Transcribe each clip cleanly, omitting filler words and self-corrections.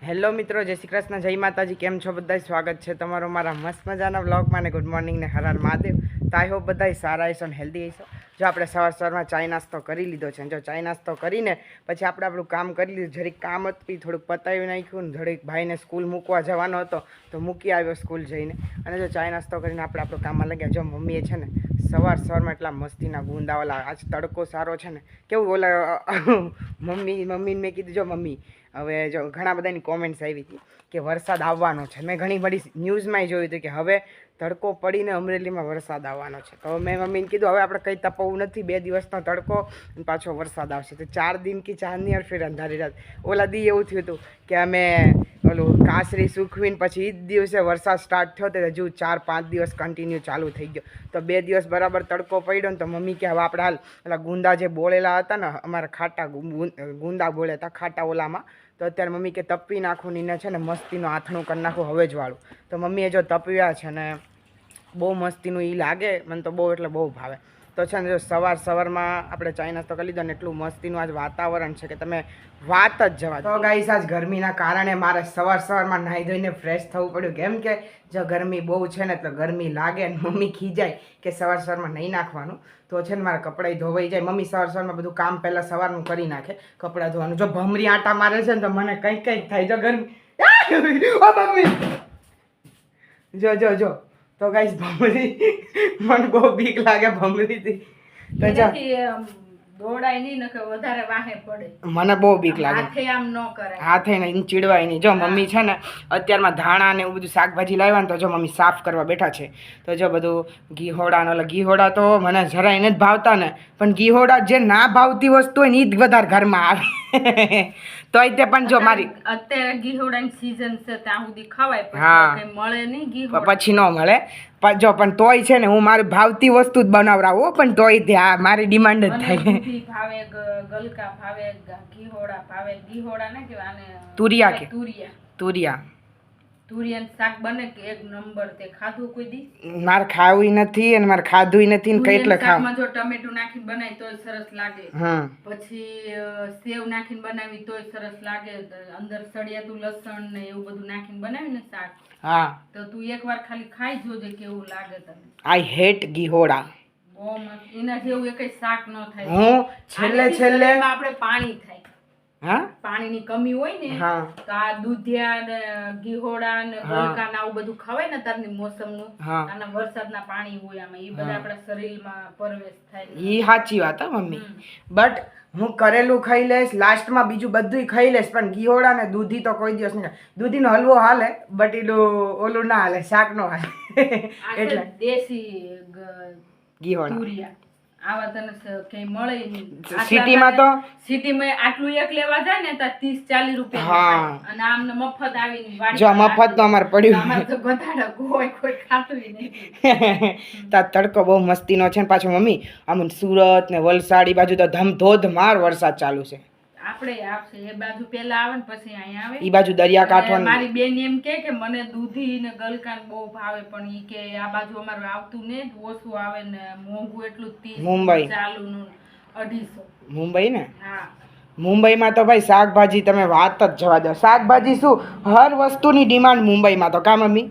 Hello મિત્રો, જય શ્રી કૃષ્ણ, જય માતાજી. કેમ છો બધા? સ્વાગત છે તમારો મારા મસ્ત મજાના વ્લોગમાં. ને ગુડ મોર્નિંગ ને હર હર મહાદેવ. તો આઈ હોપ બધા સારા હશો ને હેલ્ધી હશો. જો આપણે સવારમાં ચાય નાસ્તો કરી લીધો છે. જો ચાય નાસ્તો કરીને પછી આપણે આપણું કામ કરી લીધું. જરીક કામ હતું થોડુંક પતાવી નાખ્યું ને જરીક ભાઈને સ્કૂલ મૂકવા જવાનો હતો તો મૂકી આવ્યો સ્કૂલ જઈને. અને જો ચાય નાસ્તો કરીને આપણે આપણું કામમાં લાગ્યા. જો મમ્મીએ છે ને સવારમાં એટલા મસ્તીના ગુંદા ઓલા, આજ તડકો સારો છે ને, કેવું ઓલા મમ્મીને મેં કીધું જો મમ્મી હવે જો ઘણા બધાની કોમેન્ટ્સ આવી હતી કે વરસાદ આવવાનો છે. મેં ઘણી બધી ન્યૂઝમાં જોયું હતું કે હવે તડકો પડીને અમરેલીમાં વરસાદ આવવાનો છે. તો મેં મમ્મીને કીધું હવે આપણે કંઈ તપવું નથી, 2 દિવસનો તડકો અને પાછો વરસાદ આવશે. તો 4 દિન કી ચાંદની और फिर અંધારી રાત. ઓલા દી એવું થયું હતું કે અમે ઓલું કાસરી સૂકવીને પછી એ જ દિવસે વરસાદ સ્ટાર્ટ થયો તો હજુ 4-5 દિવસ કન્ટિન્યુ ચાલુ થઈ ગયો. તો 2 દિવસ બરાબર તડકો પડ્યો ને તો મમ્મી કે હવે આપણે હાલ ઓલા ગુંદા જે બોળેલા હતા ને, અમારા ખાટા ગુંદા બોળ્યા હતા ખાટા ઓલામાં, તો અત્યારે મમ્મી કે તપવી નાખું ને છે ને મસ્તીનું આથણું કરી નાખું હવે જ વાળું. તો મમ્મીએ જો તપવ્યા છે ને બહુ મસ્તીનું એ લાગે, મને તો બહુ એટલે બહુ ભાવે. તો છે ને જો સવારમાં આપણે ચાય નાસ્તો કરી લીધો ને એટલું મસ્તીનું આજ વાતાવરણ છે કે તમે વાત જ જવા. તો ગાઈસ આજ ગરમીના કારણે મારે સવારમાં નાહી ધોઈને ફ્રેશ થવું પડ્યું. કેમ કે જો ગરમી બહુ છે ને તો ગરમી લાગે ને મમ્મી ખીજાય કે સવારમાં નહીં નાખવાનું. તો છે ને મારા કપડાં ધોવાઈ જાય. મમ્મી સવારમાં બધું કામ પહેલાં સવારનું કરી નાખે, કપડાં ધોવાનું. જો ભમરી આટા મારે છે ને તો મને કંઈક થાય. જો ગરમી ઓ મમ્મી જો તો ગાઈસ ભમરી મને બહુ બીક લાગે ભમરીથી. તો દોડાય નહીં નકે વધારે વાહે પડે. મને બહુ બીક લાગે. હાથે આમ ન કરાય, હાથે નહીં ચીડવાય નહીં. જો મમ્મી છે ને અત્યારમાં ધાણા ને એવું બધું શાકભાજી લાવ્યા ને તો જો મમ્મી સાફ કરવા બેઠા છે. તો જો બધું ઘીહોડા ને ઓલા ઘીહોડા તો મને જરાય એને જ ભાવતા ને, પણ ઘીહોડા જે ના ભાવતી વસ્તુ હોય ને એ જ વધારે ઘરમાં આવે. તોય તે પણ જો મારી અત્યારે ઘીહોડાની સીઝન છે ત્યાં સુધી ખવાય, પછી મળે નહીં ઘીહોડા, પછી ન મળે. જો પણ તોય છે ને હું મારી ભાવતી વસ્તુ જ બનાવડાવું, પણ તોય ત્યાં મારી ડિમાન્ડ જ થાય. ભાવે ગલકા ભાવે, ઘીહોડા ભાવે. ઘીહોડા ને કેવા તુરિયા કે તુરિયા તુરિયાનું શાક બને કે એક નંબર. તે ખાધું કોઈ દી? મારે ખાવું નથી અને મારે ખાધું નથી ને કેટલે ખાવ. જો ટમેટું નાખીને બનાવી તોય સરસ લાગે, પછી સેવ નાખીને બનાવી તોય સરસ લાગે, અંદર સળિયાતું લસણ ને એવું બધું નાખીને બનાવી ને શાક, હા, તો તું એકવાર ખાલી ખાઈ જોજે કેવું લાગે તને. આઈ હેટ ઘીહોડા. બહુ મસ્ત. એના જેવું એકય શાક ન થાય. હું છેલ્લે આપણે પાણી થાય, પાણીની કમી હોય ને તો આ દૂધિયા ને ઘીહોડા ને ગલકા ને આવું બધું ખવાય ને તારની મોસમનું, અને વરસાદના પાણી હોય આમાં, એ બધા આપણા શરીરમાં પ્રવેશ થાય. ઈ સાચી વાત હો મમ્મી. બટ હું કરેલું ખાઈ લઈશ, લાસ્ટમાં બીજું બધું ખાઈ લઈશ, પણ ઘીહોડા ને દૂધી તો કોઈ દિવસ નહીં. દૂધીનો હલવો હાલે, બટ એલું ઓલું ના હાલે, શાક નો હાલે. એટલે દેશી ઘીહોડા આવા તને કઈ મળે નહીં. સિટીમાં તો સિટીમાં આટલું એક લેવા જાય ને તો 30-40 રૂપિયા, અને આમને મફત આવીને જો મફત તો અમારે પડ્યું. અમારે તો ગધાડા કોઈ ખાતું નહીં. તા તડકો બહુ મસ્તીનો છે ને પાછો મમ્મી આમ સુરત ને વલસાડ બાજુ તો ધોધમાર વરસાદ ચાલુ છે. આપણે આવશે એ બાજુ પેલા આવે ને પછી અહીંયા આવે. ઈ બાજુ દરિયાકાંઠો. મારી બેન એમ કે મને દૂધી ને ગલકા બહુ ભાવે, પણ ઈ કે આ બાજુ અમારું આવતું ને ઓછું આવે ને મોંઘું એટલું 30 મુંબઈ ચાલુ નું 250. મુંબઈ ને? હા, મુંબઈમાં તો ભાઈ શાકભાજી તમે વાત જ જવા દો. શાકભાજી શું હર વસ્તુની ડિમાન્ડ મુંબઈમાં તો. કા મમ્મી?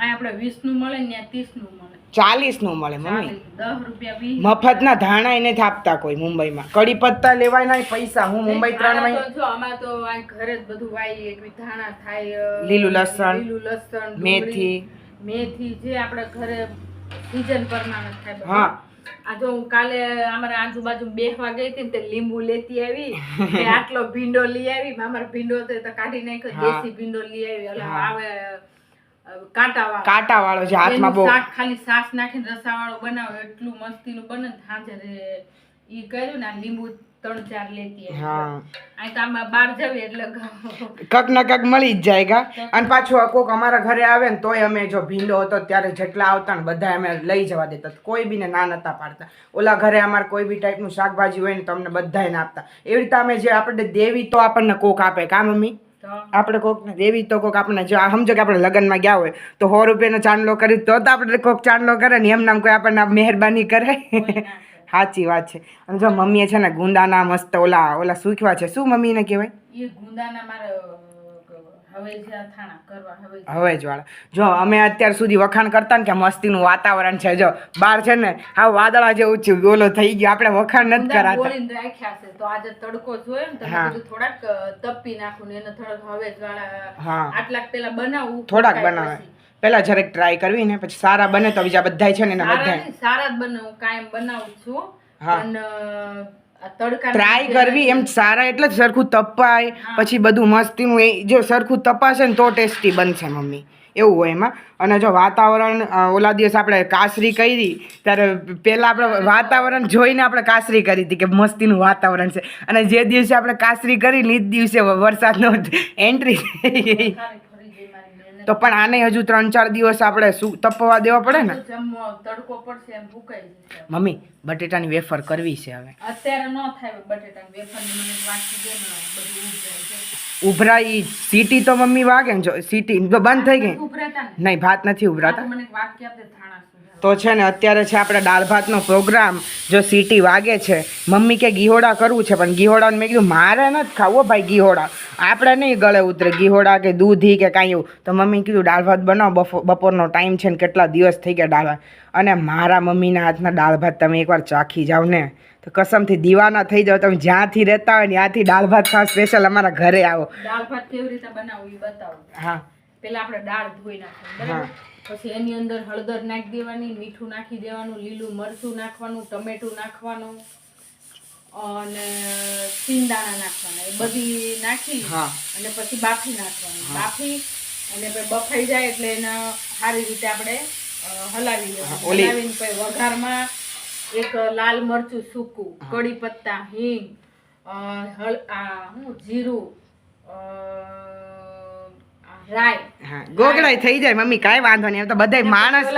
આ આપણે 20 નું મળે ને 30 નું મળે, 40 નું મળે મમ્મી. 10 રૂપિયા 20. મફતના ધાણા એને થાપતા કોઈ મુંબઈમાં. કડી પત્તા લેવાય ના પૈસા. હું મુંબઈ 3 મહિના જો અમાર તો આ ઘરે જ બધું વાઈ, એક ધાણા થાય, લીલું લસણ, મેથી જે આપણે ઘરે સીઝન પ્રમાણે થાય. હા, આ જો હું કાલે અમારા આજુબાજુ બેસવા ગઈ હતી ને તે લીંબુ લેતી આવી, આટલો ભીંડો લઈ આવી. અમારો ભીંડો તો કાઢી નાખ્યો, દેશી ભીંડો લઈ આવી. આવે કાંટા વાળો જે હાથમાં બહુ ખાલી સાસ નાખીને રસા વાળો બનાવો, એટલું મસ્તીનું બને. સાંજે ઈ કર્યું ને લીંબુ 3-4 લેતી આવી. આ તો આમાં બહાર જવી એટલે કક ના કક મળી જ જાય. અને પાછું કોક અમારા ઘરે આવે ને તોય અમે જો ભીંડો હતો ત્યારે જેટલા આવતા ને બધા અમે લઈ જવા દેતા, કોઈ બીને ના નતા પાડતા. ઓલા ઘરે અમારે કોઈ બી ટાઈપનું શાકભાજી હોય ને તો અમને બધાને આપતા. એવી રીતે અમે જે આપણે દેવી તો આપણને કોક આપે. કા મમ્મી? આપણે કોક ને દેવી તો કોક આપણને જો સમજો કે આપણે લગ્નમાં ગયા હોય તો 100 રૂપિયાનો ચાંદલો કરી તો આપણે કોક ચાંદલો કરે ને, એમ નામ કોઈ આપણને મહેરબાની કરે. સાચી વાત છે. અને જો મમ્મીએ છે ને ગુંદાના મસ્ત ઓલા સૂકવા છે. શું મમ્મીને કહેવાય? એ ગુંદાના મારે હવે જે આ થાણા કરવા હવે હવે જ વાળા જો અમે અત્યાર સુધી વખાણ કરતા ને કે મસ્તીનું વાતાવરણ છે જો બહાર છે ને હા વાદળા જેવું છે ઓલો થઈ ગયો આપણે વખાણ નથી કરાતા બોલીને રાખ્યા છે તો આજે તડકો જોયો ને તો મેં કીધું થોડાક તપી નાખું ને એને થોડાક હવે જ વાળા આટલાક પેલા બનાવું થોડાક બનાવે પેલા જરેક ટ્રાય કરવી ને પછી સારા બને તો બીજા બધાય છે ને એના બધા સારા જ બનાવું કાયમ બનાવું છું પણ તડકા ટ્રાય કરવી એમ સારા એટલે જ સરખું તપાય પછી બધું મસ્તીનું એ જો સરખું તપાશે ને તો ટેસ્ટી બનશે મમ્મી એવું હોય એમાં અને જો વાતાવરણ ઓલા દિવસ આપણે કાસરી કરી ત્યારે પહેલાં આપણે વાતાવરણ જોઈને આપણે કાસરી કરી હતી કે મસ્તીનું વાતાવરણ છે અને જે દિવસે આપણે કાસરી કરી ને એ જ દિવસે વરસાદનો એન્ટ્રી થઈ ગઈ તો પણ આને હજુ 3-4 દિવસ આપણે શું તપવા દેવા પડે ને તડકો પડશે એમ ભૂકાઈ જશે મમ્મી બટેટાની વેફર કરવી છે હવે અત્યારે ન થાય બટેટાની વેફરની મને વાટકી દે ને બધું ઉભરાઈ સીટી તો મમ્મી વાગે ને જો સીટી બંધ થઈ ગઈ ઉભરાતા ને નહીં ભાત નથી ઉભરાતા મને વાટકી આપે થાણા તો છે ને અત્યારે છે આપણે દાળ ભાતનો પ્રોગ્રામ જો સીટી વાગે છે મમ્મી કે ગીહોડા કરવું છે પણ ગીહોડાને મેં કીધું મારે નથી ખાવો ભાઈ ગીહોડા આપણે નહીં ગળે ઉતરે ગીહોડા કે દૂધી કે કાંઈ એવું તો મમ્મી કીધું દાળ ભાત બનાવો બપોરનો ટાઈમ છે ને કેટલા દિવસ થઈ ગયા દાળ ભાત અને મારા મમ્મીના હાથના દાળ ભાત તમે એકવાર ચાખી જાઓ ને તો કસમથી દીવાના થઈ જાઓ તમે જ્યાંથી રહેતા હોય ને ત્યાંથી દાળ ભાત ખાસ સ્પેશિયલ અમારા ઘરે આવો દાળ ભાત કેવી રીતે બનાવવું એ બતાવો હા પહેલા આપણે દાળ ધોઈ નાખવાની બરાબર પછી એની અંદર હળદર નાખી દેવાની મીઠું નાખી દેવાનું લીલું મરચું નાખવાનું ટમેટું નાખવાનું અને સિંગદાણા નાખવાના એ બધી નાખી અને પછી બાફી નાખવાની બાફી અને પછી બફાઈ જાય એટલે એને સારી રીતે આપણે હલાવી દેવાનું હલાવીને પછી વઘારમાં એક લાલ મરચું સૂકું કડી પત્તા હિંગ જીરું ગોગળાઈ થઈ જાય મમ્મી કાંઈ વાંધો નહીં તો બધા માણસ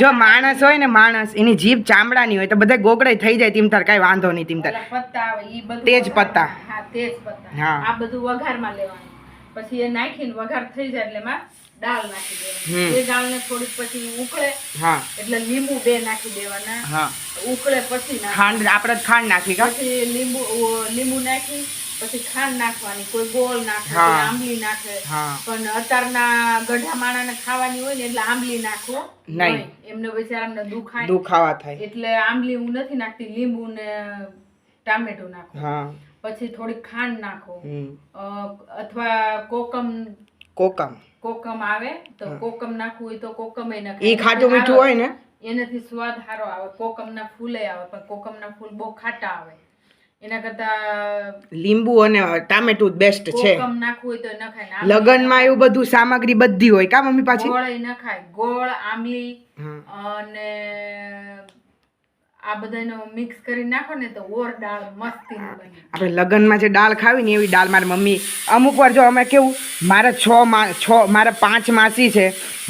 જો માણસ હોય ને માણસ એની જીભ ચામડાની હોય તો બધા ગોગળાઈ થઈ જાય તેમ તાર કાંઈ વાંધો નહીં તેમ તાર પત્તા આવે ઈ બધું તેજ પત્તા તેજ પત્તા આ બધું વઘારમાં લેવાનું પછી એ નાખીને વઘાર થઈ જાય એટલે એમાં દાળ નાખી દેવાની એ દાળને થોડીક પછી ઉકળે એટલે લીંબુ 2 નાખી દેવાના ઉકળે પછી ખાંડ આપણે ખાંડ નાખી પછી લીંબુ નાખી પછી ખાંડ નાખવાની કોઈ ગોળ નાખે આંબલી નાખે પણ અત્યારના ગઢા માણાને ખાવાની હોય ને એટલે આંબલી નાખો નહીં એમને બિચારાને દુખાવા થાય એટલે આંબલી હું નથી નાખતી લીંબુ ને ટામેટું નાખો પછી થોડી ખાંડ નાખો અથવા કોકમ આવે તો કોકમ નાખવું હોય તો કોકમ એ નાખે ઈ ખાટું મીઠું હોય ને એનાથી સ્વાદ સારો આવે કોકમના ફૂલે આવે પણ કોકમના ફૂલ બહુ ખાટા આવે એના કરતા લીંબુ અને ટામેટું બેસ્ટ છે કોકમ નાખવું હોય તો નખાય લગનમાં એવું બધું સામગ્રી બધી હોય કા મમ્મી પાછી ગોળ નખાય ગોળ આંબલી અને આ બધાનો મિક્સ કરી નાખો ને તો ઓર દાળ મસ્તી બને આપણે લગનમાં જે દાળ ખાવી ને એવી દાળ મારી મમ્મી અમુક વાર જો અમે કેવું મારે 5 માસી છે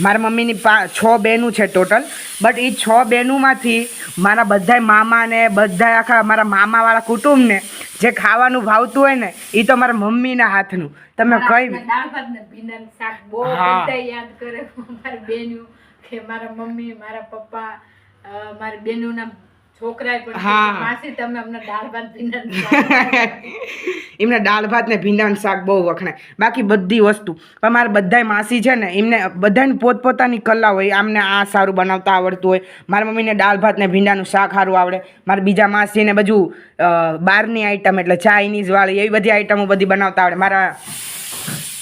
મારા મમ્મીની 6 બહેનું છે ટોટલ બટ એ 6 બહેનુંમાંથી મારા બધાય મામા ને બધાય આખા મારા મામાવાળા કુટુંબને જે ખાવાનું ભાવતું હોય ને એ તો મારા મમ્મીના હાથનું તમે કઈ દાળ ભાત ને ભીંડાનું શાક બહુ બધા યાદ કરે મારી બહેનું કે મારા મમ્મી મારા પપ્પા મારી બહેનોના છોકરા પણ માસી તમે અમને દાળ ભાત ભીંડાનું એમને દાળ ભાત ને ભીંડાનું શાક બહુ વખણાય બાકી બધી વસ્તુ પણ મારા બધાય માસી છે ને એમને બધાને પોતપોતાની કલા હોય આમને આ સારું બનાવતા આવડતું હોય મારા મમ્મીને દાળ ભાત ને ભીંડાનું શાક સારું આવડે મારા બીજા માસીને બધું બહારની આઈટમ એટલે ચાઇનીઝ વાળી એવી બધી આઈટમો બધી બનાવતા આવડે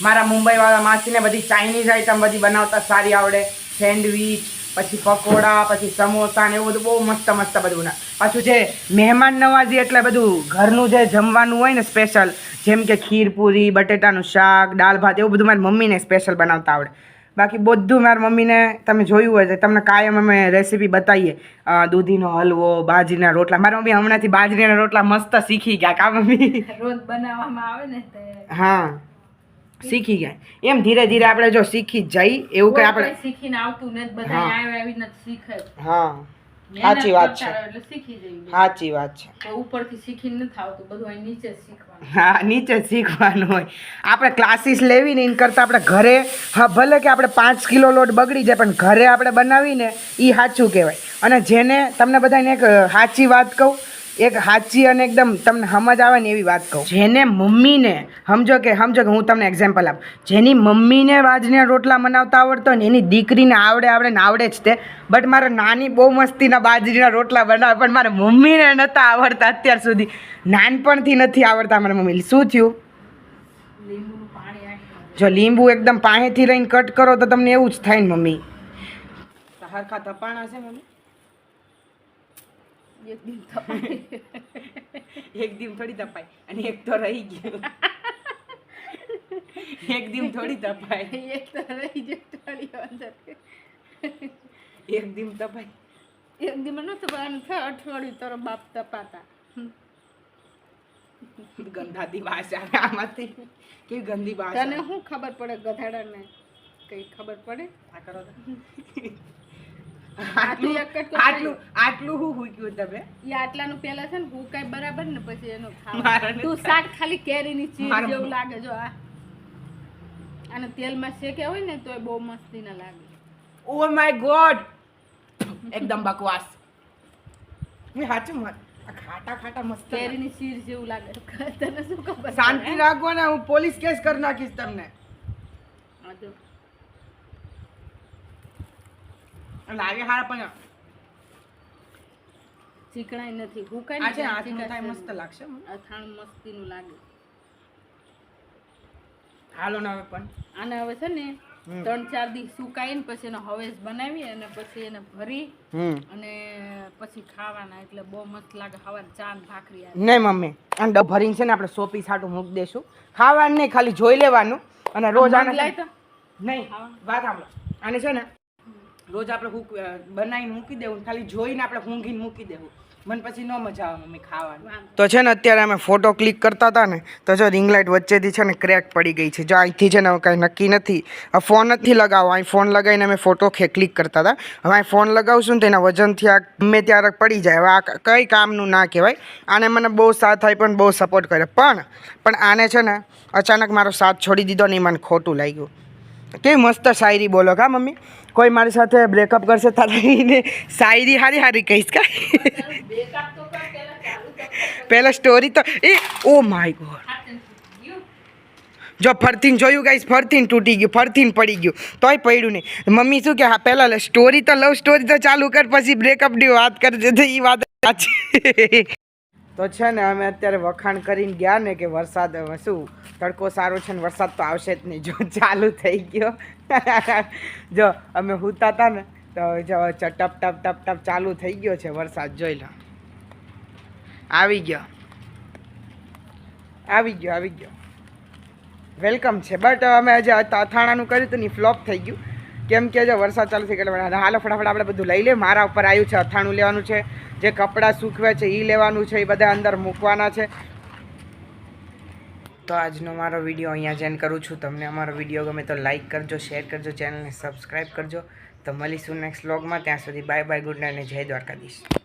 મારા મુંબઈવાળા માસીને બધી ચાઇનીઝ આઈટમ બધી બનાવતા સારી આવડે સેન્ડવીચ પછી પકોડા પછી સમોસા ને એવું બધું બહુ મસ્ત બધું પાછું જે મહેમાન નવાજી એટલે બધું ઘરનું જે જમવાનું હોય ને સ્પેશિયલ જેમ કે ખીર પૂરી બટેટાનું શાક દાળ ભાત એવું બધું મારી મમ્મીને સ્પેશિયલ બનાવતા આવડે બાકી બધું મારી મમ્મીને તમે જોયું હોય તો તમને કાયમ અમે રેસીપી બતાવીએ દૂધીનો હલવો બાજરીના રોટલા મારી મમ્મી હમણાંથી બાજરીના રોટલા મસ્ત શીખી ગયા કા મમ્મી રોજ બનાવવામાં આવે ને હા શીખી ગયા એમ ધીરે ધીરે આપણે જો શીખી જ જઈ એવું કે આપણે શીખીને આવતું ને બધા આવીને શીખે હા સાચી વાત છે એટલે શીખી જઈએ સાચી વાત છે તો ઉપરથી શીખીને નથી આવતું બધું અહીં નીચે શીખવાનું હા નીચે શીખવાનું હોય આપણે ક્લાસીસ લેવીને એના કરતાં આપણે ઘરે ભલે કે આપણે 5 કિલો લોટ બગડી જાય પણ ઘરે આપણે બનાવીને એ સાચું કહેવાય અને જેને તમને બધાને એક સાચી વાત કહું એક સાચી અને એકદમ તમને સમજ આવે ને એવી વાત કહું. જેને મમ્મીને સમજો કે હું તમને એક્ઝામ્પલ આપું, જેની મમ્મીને બાજરીના રોટલા બનાવતા આવડતો ને એની દીકરીને આવડે જ તે. બટ મારા નાની બહુ મસ્તીના બાજરીના રોટલા બનાવે, પણ મારા મમ્મીને નહોતા આવડતા અત્યાર સુધી. નાનપણથી નથી આવડતા મારા મમ્મી. શું થયું? લીંબુનું પાણી આખું. જો લીંબુ એકદમ પાસેથી લઈને કટ કરો તો તમને એવું જ થાય ને મમ્મી. હરખા તપાણા છે મમ્મી? એક દિન તપાય. એક દિન થોડી તપાય, અને એક તો રહી ગયું. એક દિન થોડી તપાય, એક તો રહી જાય અંદર. એક દિન તપાય. એક દિન ન તપાવાનું થાય, અઠવાડિયું તારો બાપ તપાતા. ગંધાતી વાસ આવે આમાંથી. કેવી ગંદી વાસ તને શું ખબર પડે ગધાડાને? કઈ ખબર પડે? આ કરો તો. આટલું એક કટકો આટલું હું હુક્યું તમે? ઈ આટલાનું પેલા છે ને હુકાય બરાબર ને પછી એનો ખાવા. મારાને તું શાક ખાલી કેરીની ચીર મારા જેવું લાગે જો આ. અને તેલમાં શેક્યા હોય ને તોય બહુ મસ્તી ના લાગે. ઓ માય ગોડ, એકદમ બકવાસ. મેં સાચું મત આ ખાટા મસ્ત કેરીની ચીર જેવું લાગે. તને શું ખબર? શાંતિ રાખો ને, હું પોલીસ કેસ કરી નાખીશ તમને. હા જો. લાગે હારા પણ ચીકણાઈ નથી. હુકાય આ ને છે ત્યાં હાથમાં ચીકાશ થાય મસ્ત નથી. લાગશે. અથાણું મસ્તીનું લાગે. હાલો ને હવે પણ આને હવે છે ને 3-4 દિવસ સુકાય ને પછી એનો હવેસ બનાવી અને પછી એને ભરી અને પછી ખાવાના, એટલે બહુ મસ્ત લાગે. સવારે ચા ને ભાખરી આવે. નહીં મમ્મી, અને ડબ ભરીને છે ને આપણે સોપી સાટું મૂકી દઈશું. ખાવાનું નહીં, ખાલી જોઈ લેવાનું. અને રોજ આને લાય તો નહીં વાત સાંભળો, આને છે ને રોજ આપણે બનાવીને મૂકી દેવું, ખાલી જોઈને આપણે ઊંઘીને મૂકી દેવું. મને પછી ન મજા આવે મમ્મી ખાવાનું. તો છે ને અત્યારે અમે ફોટો ક્લિક કરતા હતા ને, તો જો રિંગ લાઇટ વચ્ચેથી છે ને ક્રેક પડી ગઈ છે. જો અહીંથી છે ને કાંઈ નક્કી નથી. આ ફોન નથી લગાવો, અહીં ફોન લગાવીને અમે ફોટો ક્લિક કરતા હતા. હવે અહીં ફોન લગાવશું ને તો એના વજનથી આ ગમે ત્યારે પડી જાય. હવે આ કંઈ કામનું ના કહેવાય. આને મને બહુ સાથ આપ્યો ને બહુ સપોર્ટ કર્યો, પણ આને છે ને અચાનક મારો સાથ છોડી દીધો ને એ મને ખોટું લાગ્યું. કેવી મસ્ત શાયરી બોલો કા મમ્મી? કોઈ મારી સાથે બ્રેકઅપ કરશે તારીને શાયરી હારી કહીશ કા? પહેલા સ્ટોરી તો ઓ માય ગોડ, જો ફરતીને જોયું ગાઈસ, ફરતીને તૂટી ગયું, ફરતીને પડી ગયું, તોય પડ્યું નહીં. મમ્મી શું કે હા પહેલાં સ્ટોરી તો લવ સ્ટોરી તો ચાલુ કર, પછી બ્રેકઅપની વાત કરજે. તો એ વાત સાચી. તો છે ને અમે અત્યારે વખાણ કરીને ગયા ને કે વરસાદ શું તડકો સારો છે ને વરસાદ તો આવશે જ નહીં. જો ચાલુ થઈ ગયો. જો અમે સૂતા હતા ને તો જો ટપ ટપ ટપ ટપ ચાલુ થઈ ગયો છે વરસાદ. જોઈ લો, આવી ગયો. વેલકમ છે. બટ અમે જે અથાણાનું કર્યું હતું ને ફ્લોપ થઈ ગયું, કેમ કે જો વરસાદ ચાલુ થઈ ગયો. હાલો ફટાફટ આપણે બધું લઈ લે. મારા ઉપર આવ્યું છે અથાણું લેવાનું છે, જે કપડાં સૂકવે છે એ લેવાનું છે, એ બધા અંદર મૂકવાના છે. તો આજનો મારો વિડીયો અહીંયા જ એન્ડ કરું છું. તમને અમારો વિડીયો ગમે તો લાઇક કરજો, શેર કરજો, ચેનલને સબસ્ક્રાઈબ કરજો. તો મળીશું નેક્સ્ટ વ્લોગમાં. ત્યાં સુધી બાય બાય, ગુડ નાઇટ અને જય દ્વારકાધીશ.